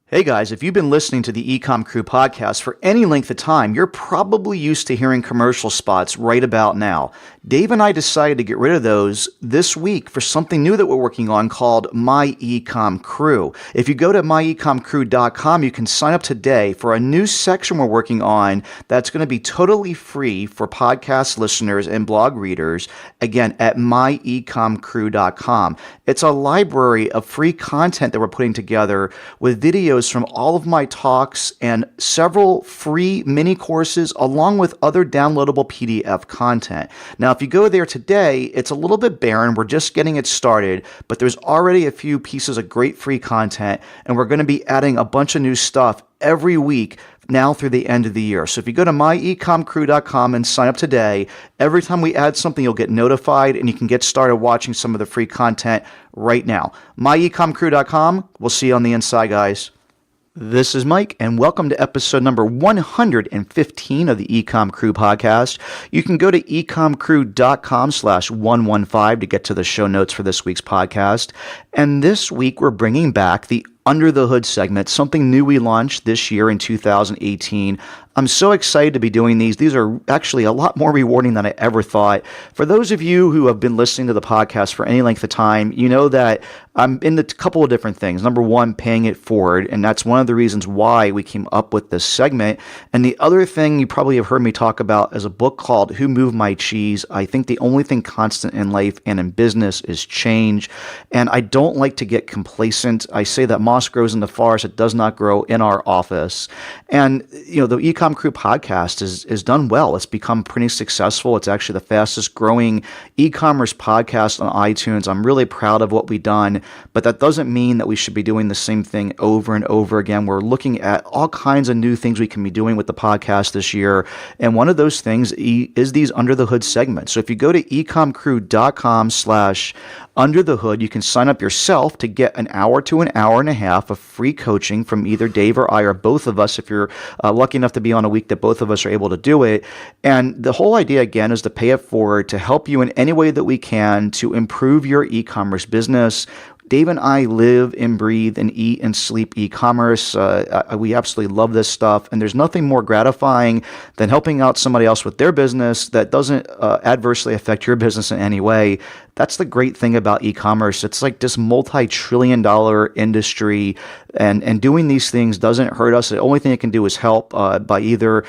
Hey guys, if you've been listening to the EcomCrew podcast for any length of time, you're probably used to hearing commercial spots right about now. Dave and I decided to get rid of those this week for something new that we're working on called My EcomCrew. If you go to myecomcrew.com, you can sign up today for a new section we're working on that's going to be totally free for podcast listeners and blog readers, again, at myecomcrew.com. It's a library of free content that we're putting together with videos from all of my talks and several free mini courses along with other downloadable PDF content. Now, if you go there today, it's a little bit barren. We're just getting it started, but there's already a few pieces of great free content, and we're going to be adding a bunch of new stuff every week now through the end of the year. So if you go to myecomcrew.com and sign up today, every time we add something, you'll get notified and you can get started watching some of the free content right now. myecomcrew.com. We'll see you on the inside, guys. This is Mike, and welcome to episode number 115 of the EcomCrew podcast. You can go to ecomcrew.com/115 to get to the show notes for this week's podcast. And this week, we're bringing back the Under the Hood segment, something new we launched this year in 2018. I'm so excited to be doing these. These are actually a lot more rewarding than I ever thought. For those of you who have been listening to the podcast for any length of time, you know that I'm in a couple of different things. Number one, paying it forward, and that's one of the reasons why we came up with this segment. And the other thing you probably have heard me talk about is a book called Who Moved My Cheese? I think the only thing constant in life and in business is change. And I don't like to get complacent. I say that moss grows in the forest, it does not grow in our office. And you know, the EcomCrew podcast is done well. It's become pretty successful. It's actually the fastest growing e-commerce podcast on iTunes. I'm really proud of what we've done, but that doesn't mean that we should be doing the same thing over and over again. We're looking at all kinds of new things we can be doing with the podcast this year. And one of those things is these Under the Hood segments. So if you go to ecomcrew.com/under the hood, you can sign up yourself to get an hour to an hour and a half of free coaching from either Dave or I or both of us if you're lucky enough to be on a week that both of us are able to do it. And the whole idea, again, is to pay it forward to help you in any way that we can to improve your e-commerce business. Dave and I live and breathe and eat and sleep e-commerce. We absolutely love this stuff. And there's nothing more gratifying than helping out somebody else with their business that doesn't adversely affect your business in any way. That's the great thing about e-commerce. It's like this multi-trillion-dollar industry, and doing these things doesn't hurt us. The only thing it can do is help by either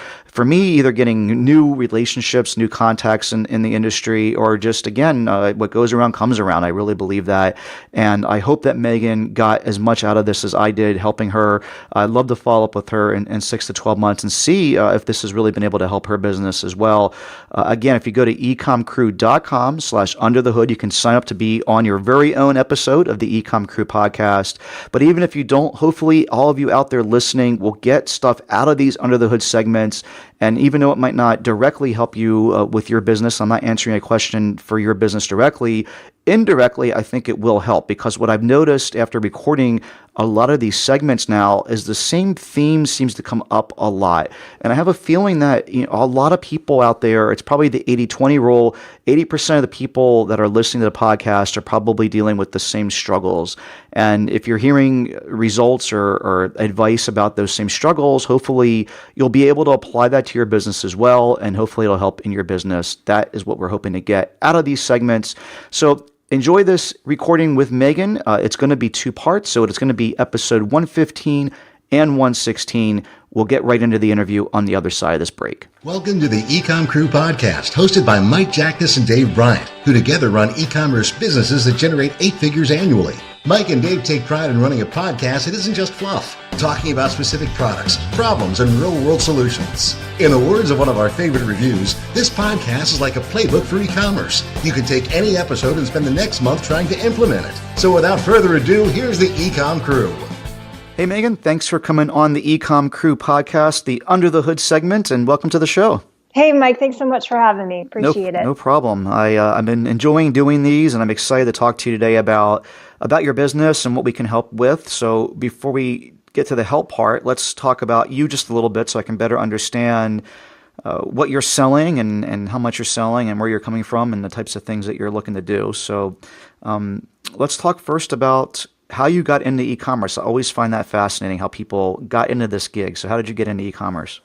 getting new relationships, new contacts in the industry, or just, again, what goes around comes around. I really believe that. And I hope that Meghan got as much out of this as I did helping her. I'd love to follow up with her in 6 to 12 months and see if this has really been able to help her business as well. Again, if you go to ecomcrew.com/under the hood, you can sign up to be on your very own episode of the EcomCrew podcast. But even if you don't, hopefully all of you out there listening will get stuff out of these Under the Hood segments. And even though it might not directly help you with your business, I'm not answering a question for your business directly. Indirectly, I think it will help, because what I've noticed after recording a lot of these segments now is the same theme seems to come up a lot. And I have a feeling that a lot of people out there, it's probably the 80-20 rule. 80% of the people that are listening to the podcast are probably dealing with the same struggles. And if you're hearing results or advice about those same struggles, hopefully you'll be able to apply that to your business as well, and hopefully it'll help in your business. That is what we're hoping to get out of these segments. So enjoy this recording with Meghan. It's going to be 2 parts, so it's going to be episode 115 and 116. We'll get right into the interview on the other side of this break. Welcome to the EcomCrew podcast, hosted by Mike Jackness and Dave Bryant, who together run e-commerce businesses that generate 8 figures annually. Mike and Dave take pride in running a podcast that isn't just fluff, talking about specific products, problems, and real-world solutions. In the words of one of our favorite reviews, this podcast is like a playbook for e-commerce. You can take any episode and spend the next month trying to implement it. So without further ado, here's the EcomCrew. Hey, Meghan, thanks for coming on the EcomCrew podcast, the Under the Hood segment, and welcome to the show. Hey, Mike, thanks so much for having me. Appreciate it. No problem. I've been enjoying doing these, and I'm excited to talk to you today about your business and what we can help with. So before we get to the help part, let's talk about you just a little bit so I can better understand what you're selling and how much you're selling and where you're coming from and the types of things that you're looking to do. So let's talk first about how you got into e-commerce. I always find that fascinating how people got into this gig. So how did you get into e-commerce?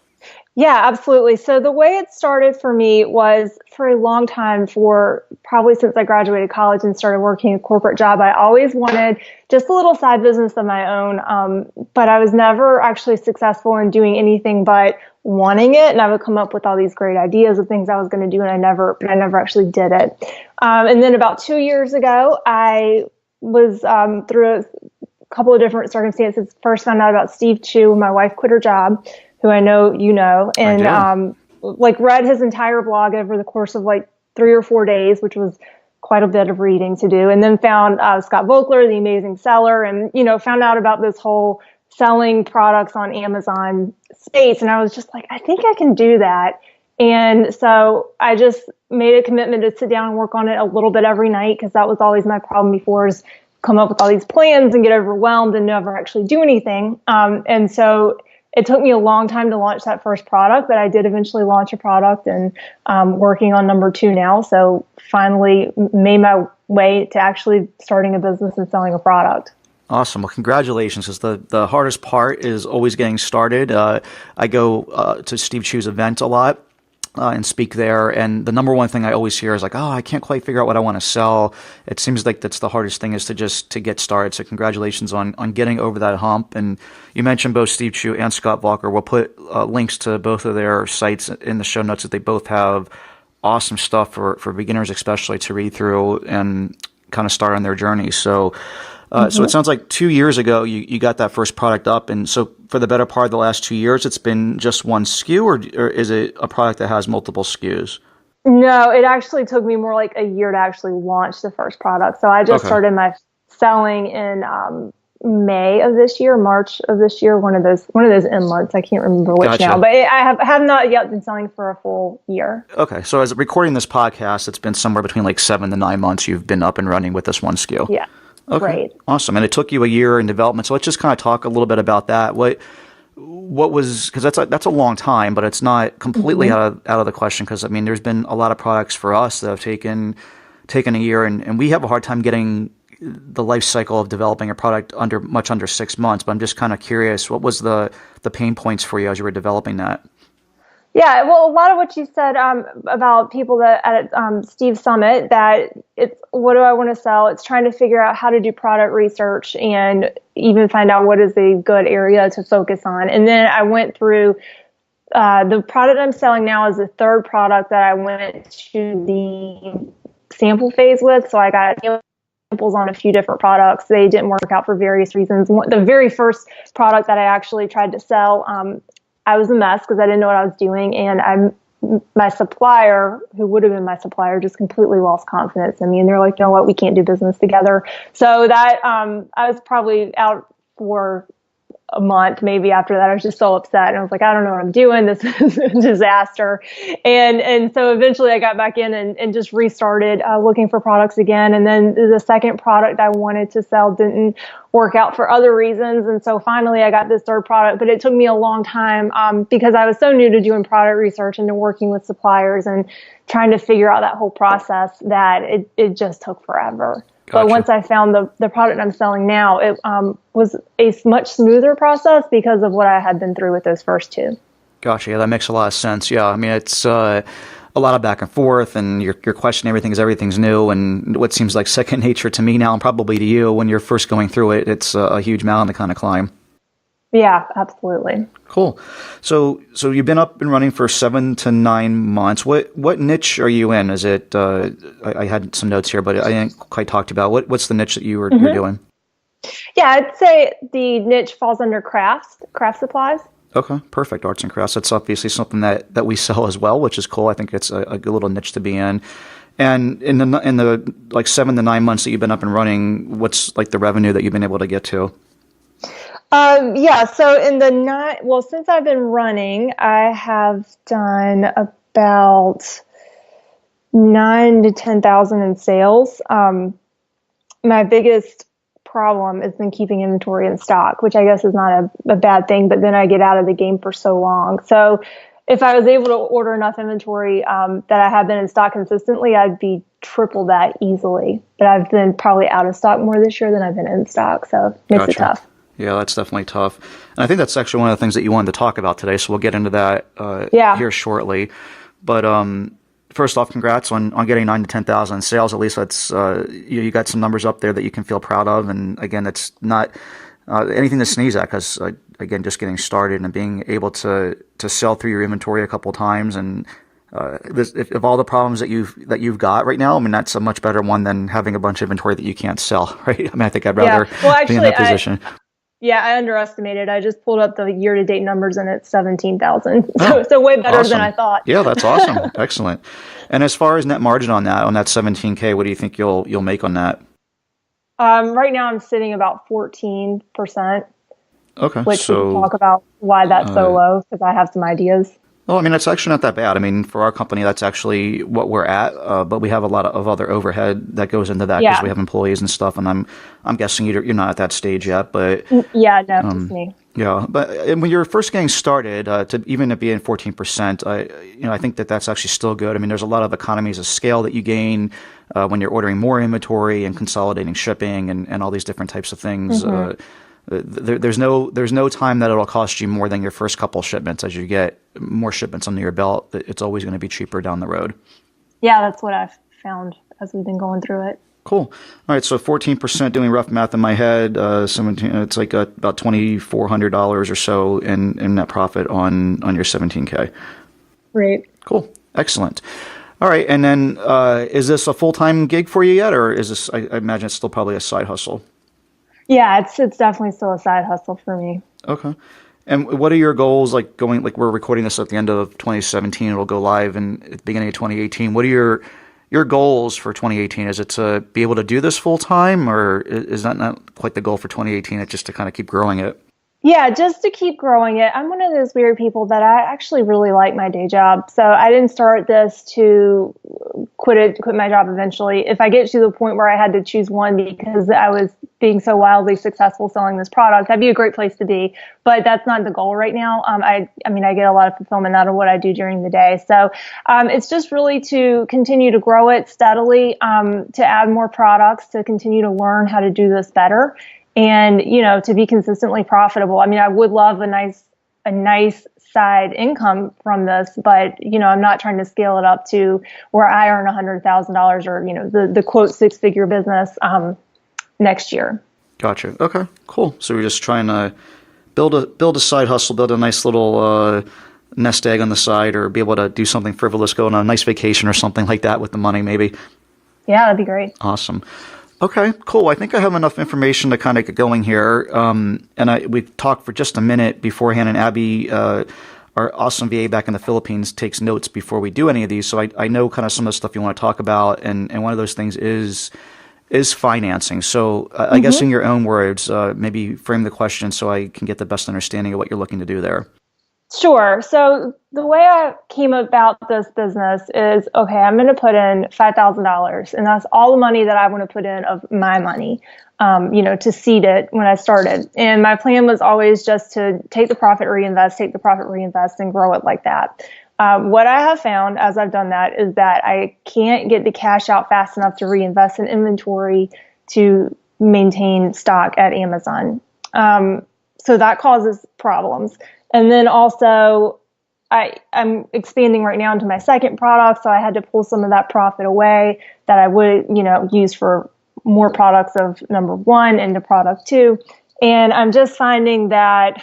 Yeah, absolutely. So the way it started for me was for a long time, for probably since I graduated college and started working a corporate job, I always wanted just a little side business of my own. But I was never actually successful in doing anything but wanting it. And I would come up with all these great ideas of things I was going to do, and I never actually did it. And then about 2 years ago, I was through a couple of different circumstances, first found out about Steve Chu when my wife quit her job, who I know you know, and read his entire blog over the course of 3 or 4 days, which was quite a bit of reading to do. And then found Scott Volkler, the amazing seller, and found out about this whole selling products on Amazon space. And I was just like, I think I can do that. And so I just made a commitment to sit down and work on it a little bit every night, because that was always my problem before, is come up with all these plans and get overwhelmed and never actually do anything. And so it took me a long time to launch that first product, but I did eventually launch a product, and working on number 2 now. So finally made my way to actually starting a business and selling a product. Awesome. Well, congratulations, because the hardest part is always getting started. I go to Steve Chu's event a lot and speak there, and the number one thing I always hear is like, oh, I can't quite figure out what I want to sell. It seems like that's the hardest thing, is to get started. So congratulations on getting over that hump. And you mentioned both Steve Chu and Scott Volker. We'll put links to both of their sites in the show notes, that they both have awesome stuff for beginners especially to read through and kind of start on their journey. So so it sounds like 2 years ago you got that first product up, and so for the better part of the last 2 years, it's been just one SKU, or is it a product that has multiple SKUs? No, it actually took me more like a year to actually launch the first product. So I just started my selling in May of this year, March of this year, one of those M months. I can't remember which now, but I have not yet been selling for a full year. Okay, so as recording this podcast, it's been somewhere between 7 to 9 months you've been up and running with this one SKU. Yeah. Okay. Great. Awesome. And it took you a year in development. So let's just kind of talk a little bit about that. What was, because that's a long time, but it's not completely out of the question, because I mean, there's been a lot of products for us that have taken a year, and we have a hard time getting the life cycle of developing a product much under 6 months. But I'm just kind of curious, what was the pain points for you as you were developing that? Yeah, well, a lot of what you said about people that at Steve's Summit, that it's what do I want to sell? It's trying to figure out how to do product research and even find out what is a good area to focus on. And then I went through the product I'm selling now is the third product that I went to the sample phase with. So I got samples on a few different products. They didn't work out for various reasons. The very first product that I actually tried to sell, I was a mess because I didn't know what I was doing, and my supplier, who would have been my supplier, just completely lost confidence in me, and they're like, you know what, we can't do business together. So that I was probably out for a month, maybe after that. I was just so upset, and I was like, I don't know what I'm doing. This is a disaster. And so eventually I got back in and just restarted looking for products again. And then the second product I wanted to sell didn't work out for other reasons. And so finally I got this third product, but it took me a long time because I was so new to doing product research and to working with suppliers and trying to figure out that whole process that it just took forever. Gotcha. But once I found the product I'm selling now, it was a much smoother process because of what I had been through with those first two. Gotcha. Yeah, that makes a lot of sense. Yeah, I mean, it's a lot of back and forth, and you're questioning everything as everything's new, and what seems like second nature to me now, and probably to you when you're first going through it, it's a huge mountain to kind of climb. Yeah, absolutely. Cool. So you've been up and running for 7 to 9 months. What niche are you in? Is it? I had some notes here, but I didn't quite talk about what's the niche that you're doing. Yeah, I'd say the niche falls under craft supplies. Okay, perfect. Arts and crafts. That's obviously something that we sell as well, which is cool. I think it's a good little niche to be in. And in the like 7 to 9 months that you've been up and running, what's like the revenue that you've been able to get to? So since I've been running, I have done about 9 to 10,000 in sales. My biggest problem has been keeping inventory in stock, which I guess is not a bad thing, but then I get out of the game for so long. So if I was able to order enough inventory that I have been in stock consistently, I'd be triple that easily. But I've been probably out of stock more this year than I've been in stock. So it makes it tough. Yeah, that's definitely tough. And I think that's actually one of the things that you wanted to talk about today. So we'll get into that here shortly. But first off, congrats on getting 9,000 to 10,000 in sales. At least that's you got some numbers up there that you can feel proud of. And again, it's not anything to sneeze at, because again, just getting started and being able to sell through your inventory a couple of times, and if all the problems that you've got right now, I mean, that's a much better one than having a bunch of inventory that you can't sell, right? I mean, I think I'd rather be in that position. I underestimated. I just pulled up the year-to-date numbers, and it's 17,000. So way better than I thought. Yeah, that's awesome. Excellent. And as far as net margin on that 17K, what do you think you'll make on that? Right now I'm sitting about 14%. Okay. Which we can talk about why that's so low, because I have some ideas. Well, I mean, it's actually not that bad. I mean, for our company, that's actually what we're at. But we have a lot of other overhead that goes into that, because we have employees and stuff. And I'm guessing you're not at that stage yet. But just me. Yeah, but when you're first getting started, to be in 14%, I think that's actually still good. I mean, there's a lot of economies of scale that you gain when you're ordering more inventory and consolidating shipping and all these different types of things. Mm-hmm. There's no time that it'll cost you more than your first couple shipments. As you get more shipments under your belt, it's always going to be cheaper down the road. Yeah, that's what I've found as we've been going through it. Cool. All right, so 14%, doing rough math in my head, 17. It's like about $2,400 or so in net profit on your 17K. Right. Cool. Excellent. All right, and then is this a full-time gig for you yet, or is this? I imagine it's still probably a side hustle. Yeah, it's definitely still a side hustle for me. Okay. And what are your goals, like we're recording this at the end of 2017, it'll go live at the beginning of 2018. What are your goals for 2018? Is it to be able to do this full time, or is that not quite the goal for 2018? It's just to kind of keep growing it? Yeah, just to keep growing it. I'm one of those weird people that I actually really like my day job. So I didn't start this to quit my job eventually. If I get to the point where I had to choose one because I was being so wildly successful selling this product, that'd be a great place to be. But that's not the goal right now. I get a lot of fulfillment out of what I do during the day. So it's just really to continue to grow it steadily, to add more products, to continue to learn how to do this better. And, to be consistently profitable. I mean, I would love a nice side income from this, but, I'm not trying to scale it up to where I earn $100,000 or, the quote 6-figure business, next year. Gotcha. Okay, cool. So we're just trying to build a side hustle, build a nice little, nest egg on the side, or be able to do something frivolous, go on a nice vacation or something like that with the money, maybe. Yeah, that'd be great. Awesome. Okay, cool. I think I have enough information to kind of get going here. We talked for just a minute beforehand, and Abby, our awesome VA back in the Philippines, takes notes before we do any of these. So I know kind of some of the stuff you want to talk about, and one of those things is financing. So I guess in your own words, maybe frame the question so I can get the best understanding of what you're looking to do there. Sure. So the way I came about this business is, okay, I'm going to put in $5,000, and that's all the money that I want to put in of my money, to seed it when I started. And my plan was always just to take the profit, reinvest, and grow it like that. What I have found as I've done that is that I can't get the cash out fast enough to reinvest in inventory to maintain stock at Amazon. So that causes problems. And then also, I'm expanding right now into my second product, so I had to pull some of that profit away that I would, use for more products of number one into product two. And I'm just finding that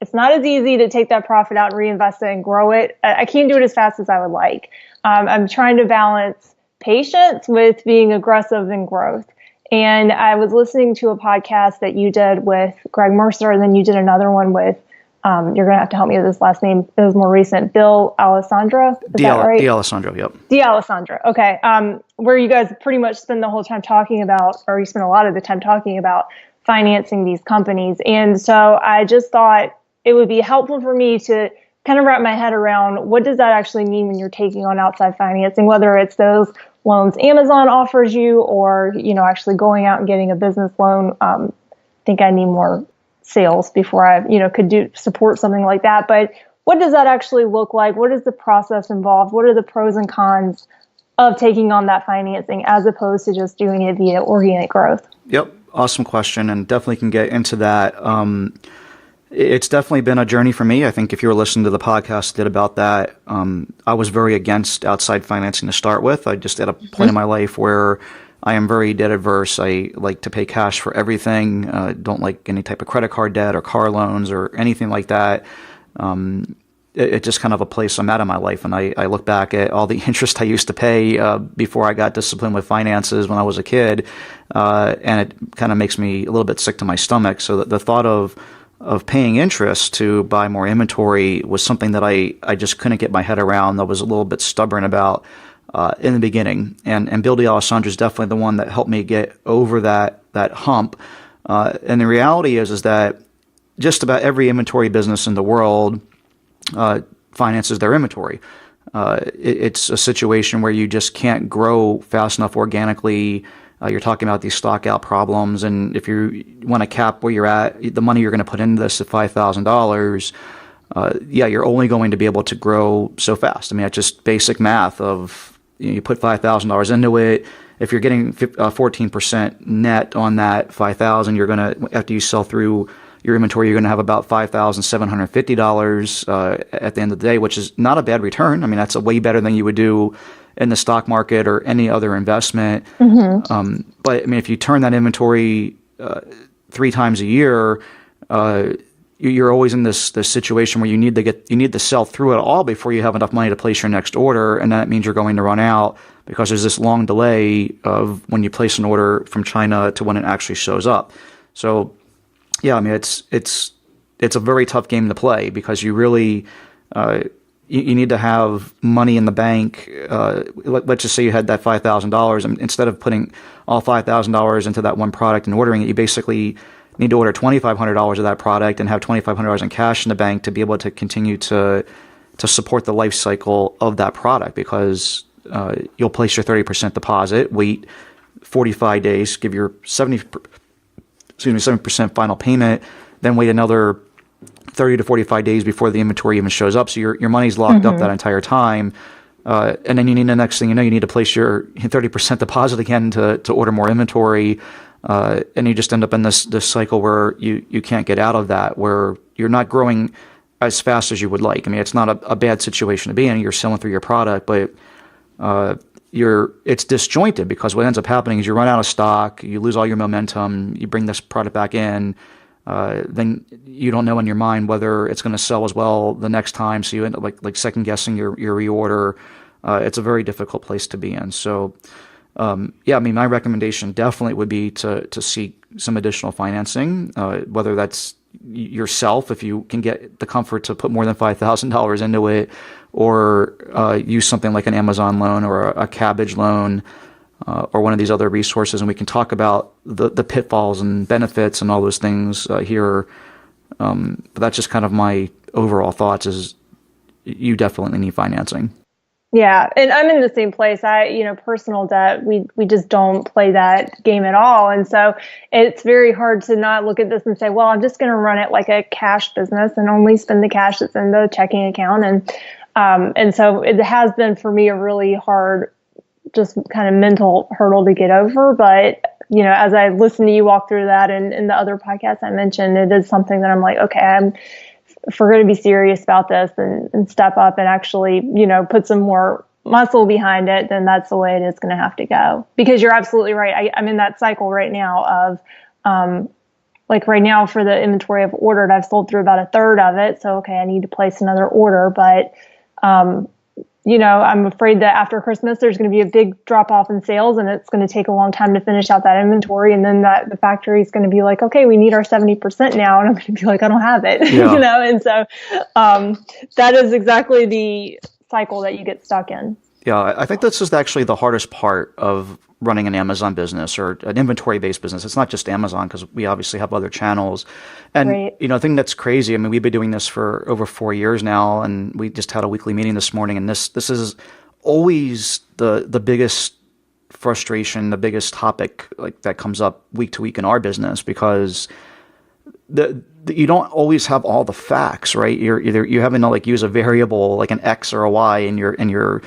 it's not as easy to take that profit out and reinvest it and grow it. I can't do it as fast as I would like. I'm trying to balance patience with being aggressive in growth. And I was listening to a podcast that you did with Greg Mercer, and then you did another one with, you're going to have to help me with this last name. It was more recent. Bill Alessandro. Is that right? D'Alessandro, yep. D'Alessandro. Okay. Where you guys pretty much spend the whole time talking about, or you spend a lot of the time talking about financing these companies. And so I just thought it would be helpful for me to kind of wrap my head around what does that actually mean when you're taking on outside financing, whether it's those loans Amazon offers you or, actually going out and getting a business loan. I think I need more sales before I, could support something like that. But what does that actually look like? What is the process involved? What are the pros and cons? of taking on that financing as opposed to just doing it via organic growth? Yep. Awesome question. And definitely can get into that. It's definitely been a journey for me. I think if you were listening to the podcast I did about that, I was very against outside financing to start with. I just at a point in my life where I am very debt averse. I like to pay cash for everything. Don't like any type of credit card debt or car loans or anything like that. It's just kind of a place I'm at in my life. And I look back at all the interest I used to pay before I got disciplined with finances when I was a kid. And it kind of makes me a little bit sick to my stomach. So the thought of paying interest to buy more inventory was something that I just couldn't get my head around. I was a little bit stubborn about in the beginning. And Bill D'Alessandro is definitely the one that helped me get over that hump. And the reality is that just about every inventory business in the world finances their inventory. It's a situation where you just can't grow fast enough organically. You're talking about these stock out problems, and if you want to cap where you're at, the money you're going to put into this at $5,000, you're only going to be able to grow so fast. I mean, it's just basic math of you put $5,000 into it. If you're getting 14% net on that $5,000, you're going to, after you sell through your inventory, you're going to have about $5,750 at the end of the day, which is not a bad return. I mean, that's a way better than you would do in the stock market or any other investment. Mm-hmm. But I mean, if you turn that inventory 3 times a year, you're always in this situation where you need to sell through it all before you have enough money to place your next order, and that means you're going to run out because there's this long delay of when you place an order from China to when it actually shows up. So, yeah, I mean, it's a very tough game to play because you really you need to have money in the bank. Let's just say you had that $5,000, and instead of putting all $5,000 into that one product and ordering it, you basically need to order $2,500 of that product and have $2,500 in cash in the bank to be able to continue to support the life cycle of that product, because you'll place your 30% deposit, wait 45 days, give your 7% final payment, then wait another 30 to 45 days before the inventory even shows up. So your money's locked up that entire time. And then the next thing you know, you need to place your 30% deposit again to order more inventory. And you just end up in this cycle where you can't get out of that, where you're not growing as fast as you would like. I mean, it's not a bad situation to be in. You're selling through your product, but it's disjointed, because what ends up happening is you run out of stock, you lose all your momentum, you bring this product back in, then you don't know in your mind whether it's going to sell as well the next time, so you end up like second guessing your reorder. It's a very difficult place to be in. So I mean, my recommendation definitely would be to seek some additional financing, whether that's yourself, if you can get the comfort to put more than $5,000 into it, or use something like an Amazon loan or a Cabbage loan, or one of these other resources. And we can talk about the pitfalls and benefits and all those things here. But that's just kind of my overall thoughts, is you definitely need financing. Yeah. And I'm in the same place. Personal debt, we just don't play that game at all. And so it's very hard to not look at this and say, well, I'm just going to run it like a cash business and only spend the cash that's in the checking account. And so it has been for me a really hard, just kind of mental hurdle to get over. But, as I listen to you walk through that and in the other podcasts I mentioned, it is something that I'm like, okay, if we're going to be serious about this and step up and actually, put some more muscle behind it, then that's the way it is going to have to go. Because you're absolutely right. I'm in that cycle right now of, right now for the inventory I've ordered, I've sold through about a third of it. So, okay, I need to place another order. But, I'm afraid that after Christmas, there's going to be a big drop off in sales, and it's going to take a long time to finish out that inventory. And then the factory is going to be like, okay, we need our 70% now. And I'm going to be like, I don't have it, Yeah. And so that is exactly the cycle that you get stuck in. Yeah, I think this is actually the hardest part of running an Amazon business or an inventory-based business. It's not just Amazon, because we obviously have other channels. And, Right. I think that's crazy. I mean, we've been doing this for over 4 years now, and we just had a weekly meeting this morning, and this is always the biggest frustration, the biggest topic that comes up week to week in our business, because you don't always have all the facts, right? You're having to like use a variable like an X or a Y in your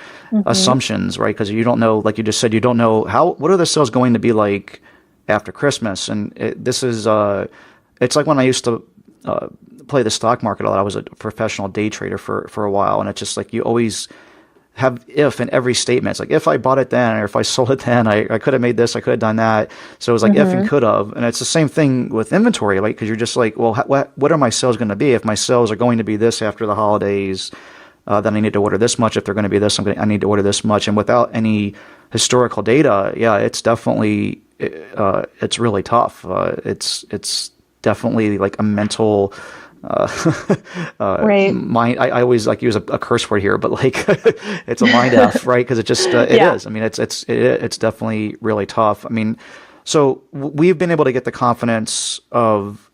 assumptions, right? Because you don't know, like you just said, you don't know what are the sales going to be like after Christmas. And this is it's like when I used to play the stock market a lot. I was a professional day trader for a while, and it's just like you always have if in every statement. It's like, if I bought it then, or if I sold it then, I could have made this, I could have done that. So it was like if and could have. And it's the same thing with inventory, like, because you're just like, well, what are my sales going to be? If my sales are going to be this after the holidays, then I need to order this much. If they're going to be this, I need to order this much. And without any historical data, yeah, it's definitely, it's really tough. It's definitely like a mental right. mind. I always like use a curse word here, but like it's a mind F, right? Because it just it is. I mean, it's definitely really tough. I mean, so we've been able to get the confidence of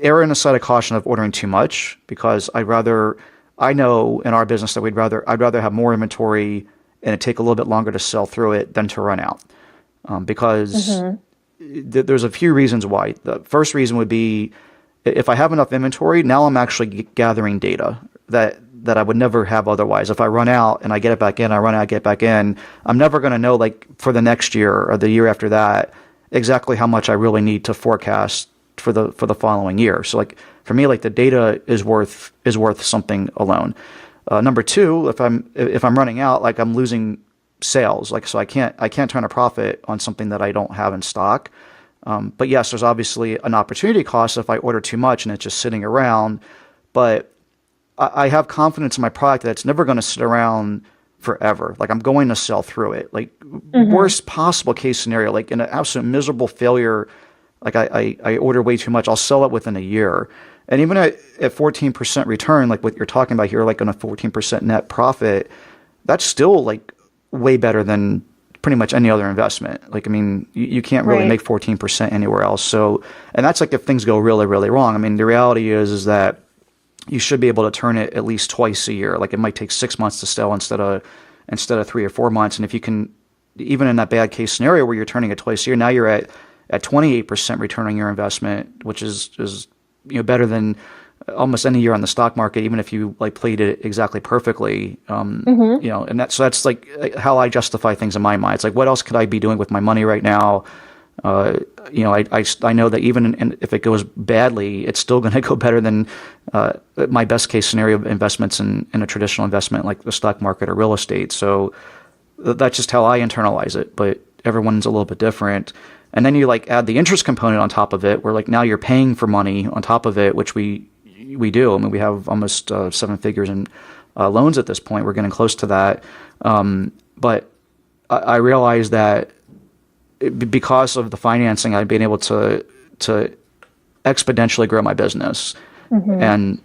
err on the side of caution of ordering too much, because I know in our business that I'd rather have more inventory and it take a little bit longer to sell through it than to run out, because there's a few reasons why. The first reason would be, if I have enough inventory, now I'm actually gathering data that I would never have otherwise. If I run out and I get it back in, I run out, get back in, I'm never going to know, like, for the next year or the year after that, exactly how much I really need to forecast for the following year. So like for me, like the data is worth something alone. Number two, if I'm running out, like I'm losing sales, like, so I can't turn a profit on something that I don't have in stock. But yes, there's obviously an opportunity cost if I order too much and it's just sitting around. But I have confidence in my product that it's never going to sit around forever. Like, I'm going to sell through it. Like, worst possible case scenario, like in an absolute miserable failure, like I order way too much, I'll sell it within a year. And even at 14% return, like what you're talking about here, like on a 14% net profit, that's still like way better than pretty much any other investment. Like, I mean, you can't really make 14% anywhere else. So, and that's like if things go really, really wrong. I mean, the reality is that you should be able to turn it at least twice a year. Like, it might take 6 months to sell instead of 3 or 4 months. And if you can, even in that bad case scenario where you're turning it twice a year, now you're at 28% return on your investment, which is better than almost any year on the stock market, even if you like played it exactly perfectly. And that's like how I justify things in my mind. It's like, what else could I be doing with my money right now? I know that even if it goes badly, it's still going to go better than my best case scenario of investments in a traditional investment like the stock market or real estate. So that's just how I internalize it, but everyone's a little bit different. And then you like add the interest component on top of it, where like now you're paying for money on top of it, which we do. I mean, we have almost 7 figures in loans at this point. We're getting close to that. But I realized that because of the financing, I've been able to exponentially grow my business. And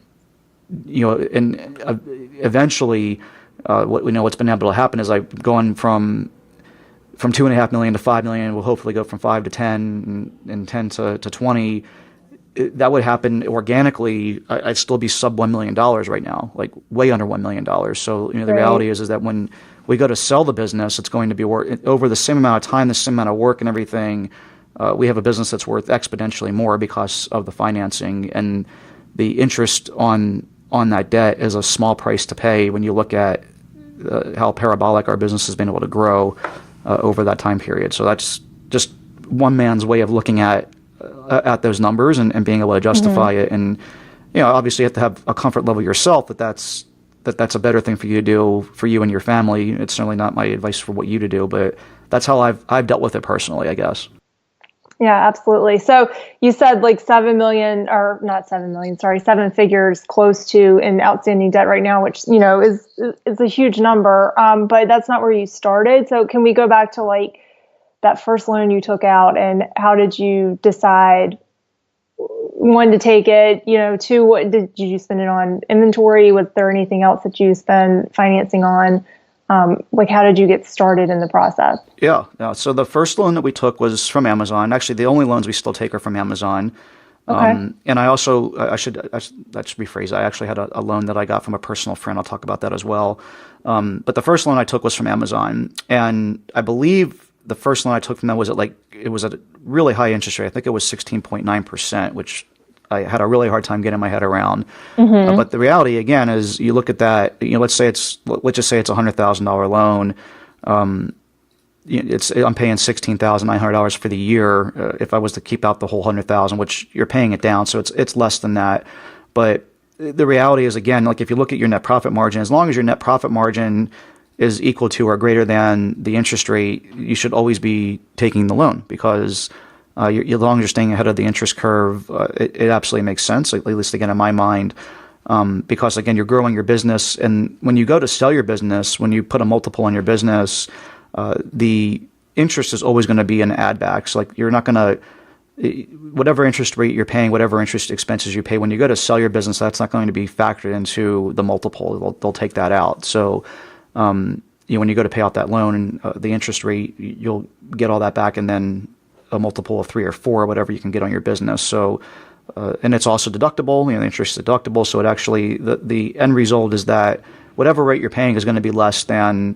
eventually, what's been able to happen is I've gone from $2.5 million to $5 million. We'll hopefully go from 5 to 10 and 10 to 20. That would happen organically. I'd still be sub $1 million right now, like way under $1 million. So the reality is that when we go to sell the business, it's going to be over the same amount of time, the same amount of work and everything. We have a business that's worth exponentially more because of the financing, and the interest on that debt is a small price to pay when you look at how parabolic our business has been able to grow over that time period. So that's just one man's way of looking at those numbers and being able to justify it. And obviously you have to have a comfort level yourself that's a better thing for you to do for you and your family. It's certainly not my advice for what you to do, but that's how I've dealt with it personally, I guess. Yeah, absolutely. So you said like 7 million, or not 7 million, sorry, 7 figures close to in outstanding debt right now, which, is a huge number. But that's not where you started. So can we go back to like that first loan you took out, and how did you decide, one, to take it, two, what did you spend it on? Inventory? Was there anything else that you spend financing on? Like, how did you get started in the process? Yeah. So the first loan that we took was from Amazon. Actually, the only loans we still take are from Amazon. Okay. And I also, that should rephrase. I actually had a loan that I got from a personal friend. I'll talk about that as well. But the first loan I took was from Amazon. And I believe the first loan I took from them was it was at a really high interest rate. I think it was 16.9%, which I had a really hard time getting my head around. But the reality, again, is you look at that, let's just say it's a $100,000 loan. I'm paying $16,900 for the year. If I was to keep out the whole $100,000, which you're paying it down, so it's less than that. But the reality is, again, like if you look at your net profit margin, as long as your net profit margin is equal to or greater than the interest rate, you should always be taking the loan, because as long as you're staying ahead of the interest curve, it absolutely makes sense, at least again in my mind, because again, you're growing your business, and when you go to sell your business, when you put a multiple on your business, the interest is always going to be an add back. So like you're not going to, whatever interest rate you're paying, whatever interest expenses you pay, when you go to sell your business, that's not going to be factored into the multiple. They'll take that out. So when you go to pay out that loan, the interest rate, you'll get all that back, and then a multiple of 3 or 4, whatever you can get on your business. So, and it's also deductible. The interest is deductible. So it actually, the end result is that whatever rate you're paying is going to be less than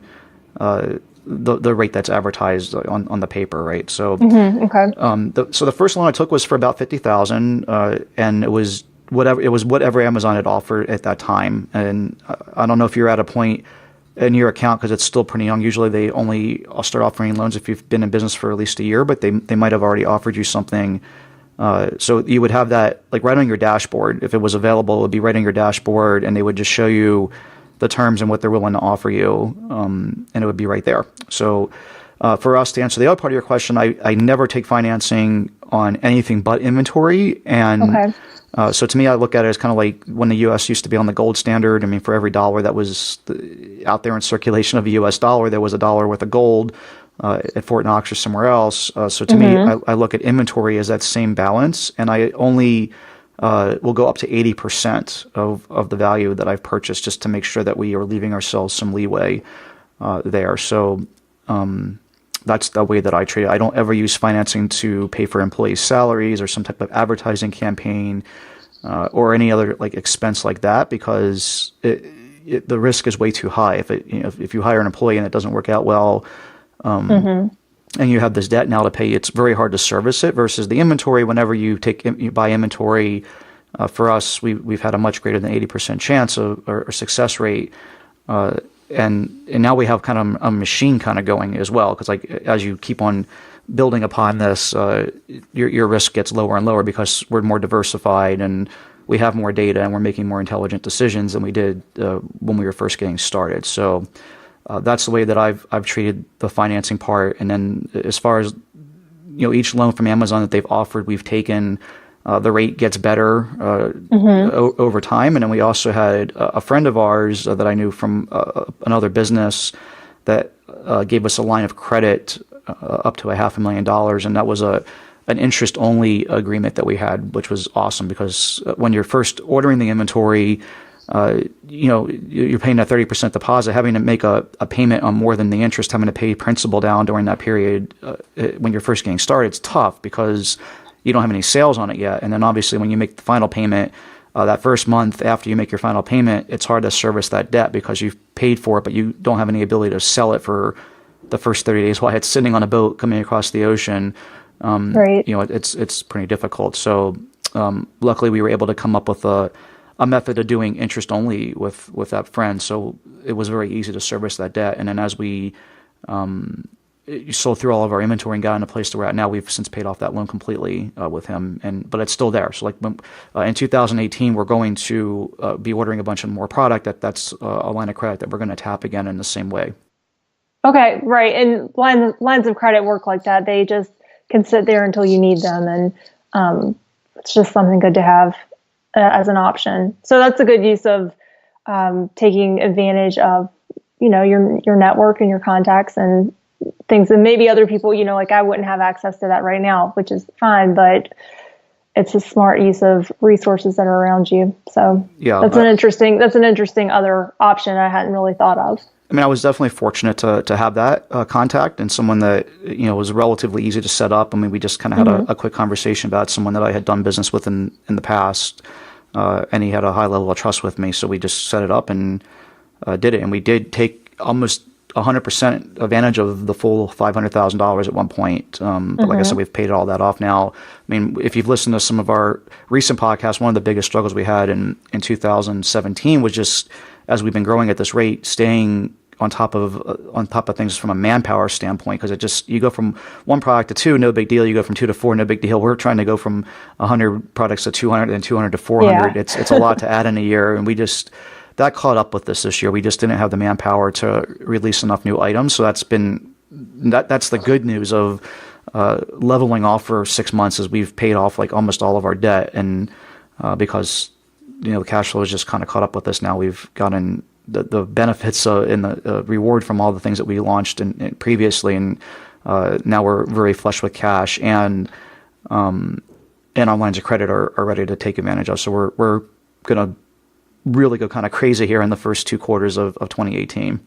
the rate that's advertised on the paper, right? So, okay. So the first loan I took was for about $50,000, and it was whatever Amazon had offered at that time. And I don't know if you're at a point in your account, because it's still pretty young. Usually they only start offering loans if you've been in business for at least a year, but they might have already offered you something. So you would have that like right on your dashboard. If it was available, it would be right on your dashboard, and they would just show you the terms and what they're willing to offer you, and it would be right there. So for us, to answer the other part of your question, I never take financing on anything but inventory. And so to me, I look at it as kind of like when the U.S. used to be on the gold standard. I mean, for every dollar that was out there in circulation of a U.S. dollar, there was a dollar worth of gold at Fort Knox or somewhere else. So to me, I look at inventory as that same balance, and I only will go up to 80% of the value that I've purchased, just to make sure that we are leaving ourselves some leeway there. So that's the way that I treat it. I don't ever use financing to pay for employees' salaries or some type of advertising campaign or any other like expense like that, because the risk is way too high. If you hire an employee and it doesn't work out well, and you have this debt now to pay, it's very hard to service it. Versus the inventory, whenever you buy inventory, for us, we've had a much greater than 80% chance or success rate. And now we have kind of a machine kind of going as well, because like as you keep on building upon this, your risk gets lower and lower, because we're more diversified and we have more data and we're making more intelligent decisions than we did when we were first getting started. So that's the way that I've treated the financing part. And then as far as each loan from Amazon that they've offered, we've taken. The rate gets better over time. And then we also had a friend of ours that I knew from another business that gave us a line of credit up to $500,000. And that was an interest-only agreement that we had, which was awesome, because when you're first ordering the inventory, you're paying a 30% deposit, having to make a payment on more than the interest, having to pay principal down during that period. When you're first getting started, it's tough because you don't have any sales on it yet. And then obviously when you make the final payment, that first month after you make your final payment, it's hard to service that debt because you've paid for it, but you don't have any ability to sell it for the first 30 days while it's sitting on a boat coming across the ocean. Right. It's pretty difficult. So luckily we were able to come up with a method of doing interest only with that friend. So it was very easy to service that debt. And then as we sold through all of our inventory and got in a place to where now we've since paid off that loan completely with him, but it's still there. So like in 2018, we're going to be ordering a bunch of more product. That's a line of credit that we're going to tap again in the same way. Okay, right. And lines of credit work like that. They just can sit there until you need them, and it's just something good to have as an option. So that's a good use of taking advantage of your network and your contacts and things, and maybe other people, like I wouldn't have access to that right now, which is fine, but it's a smart use of resources that are around you. So yeah, that's an interesting other option I hadn't really thought of. I mean, I was definitely fortunate to have that contact and someone that, was relatively easy to set up. I mean, we just kind of had a quick conversation about someone that I had done business with in the past, and he had a high level of trust with me. So we just set it up and did it. And we did take almost 100% advantage of the full $500,000 at one point. But like I said, we've paid all that off now. I mean, if you've listened to some of our recent podcasts, one of the biggest struggles we had in 2017 was just, as we've been growing at this rate, staying on top of things from a manpower standpoint, because it just, you go from one product to two, no big deal. You go from 2 to 4, no big deal. We're trying to go from 100 products to 200 and 200 to 400. Yeah. It's a lot to add in a year, and that caught up with us this year. We just didn't have the manpower to release enough new items. So that's the good news of leveling off for 6 months, is we've paid off like almost all of our debt, and because the cash flow has just kind of caught up with us now. We've gotten the benefits and the reward from all the things that we launched in previously, and now we're very flush with cash, and our lines of credit are ready to take advantage of. So we're going to really go kind of crazy here in the first 2 quarters of 2018.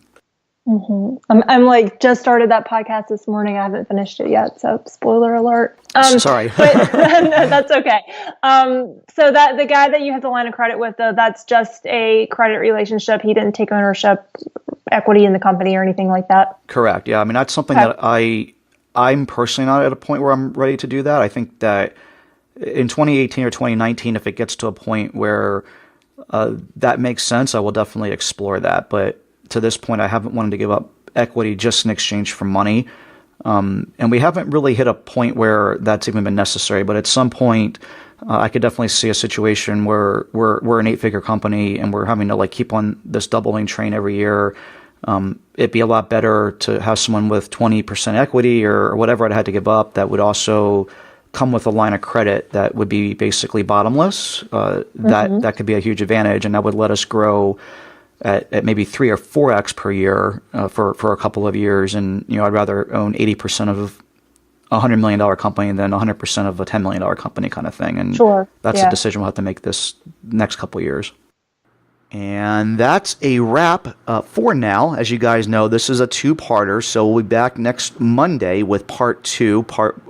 I'm like, just started that podcast this morning. I haven't finished it yet, so spoiler alert. Sorry. But, no, that's okay. So that the guy that you have the line of credit with, though, that's just a credit relationship. He didn't take ownership, equity in the company or anything like that? Correct. Yeah. I mean, that's something that I'm personally not at a point where I'm ready to do that. I think that in 2018 or 2019, if it gets to a point where that makes sense, I will definitely explore that. But to this point, I haven't wanted to give up equity just in exchange for money. And we haven't really hit a point where that's even been necessary. But at some point, I could definitely see a situation where we're an 8-figure company and we're having to keep on this doubling train every year. It'd be a lot better to have someone with 20% equity or whatever I'd had to give up that would also come with a line of credit that would be basically bottomless. That could be a huge advantage, and that would let us grow at maybe 3 or 4x per year for a couple of years. And I'd rather own 80% of a $100 million company than 100% of a $10 million company, kind of thing. And that's a decision we'll have to make this next couple of years. And that's a wrap for now. As you guys know, this is a 2-parter, so we'll be back next Monday with part 2. Part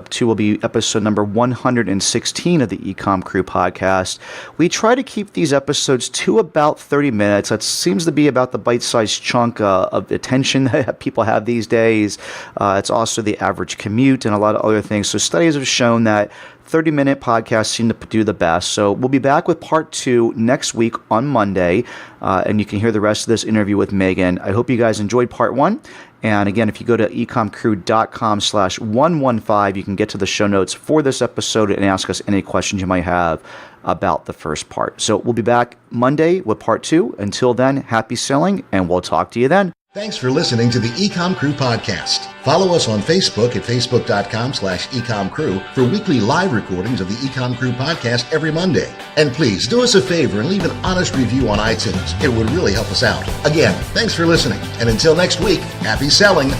2 will be episode number 116 of the EcomCrew podcast. We try to keep these episodes to about 30 minutes. That seems to be about the bite-sized chunk of attention that people have these days. It's also the average commute and a lot of other things. So studies have shown that 30-minute podcasts seem to do the best. So we'll be back with part 2 next week on Monday, and you can hear the rest of this interview with Meghan. I hope you guys enjoyed part 1. And again, if you go to ecomcrew.com/115, you can get to the show notes for this episode and ask us any questions you might have about the first part. So we'll be back Monday with part 2. Until then, happy selling, and we'll talk to you then. Thanks for listening to the EcomCrew podcast. Follow us on Facebook at facebook.com/EcomCrew for weekly live recordings of the EcomCrew podcast every Monday. And please do us a favor and leave an honest review on iTunes. It would really help us out. Again, thanks for listening. And until next week, happy selling.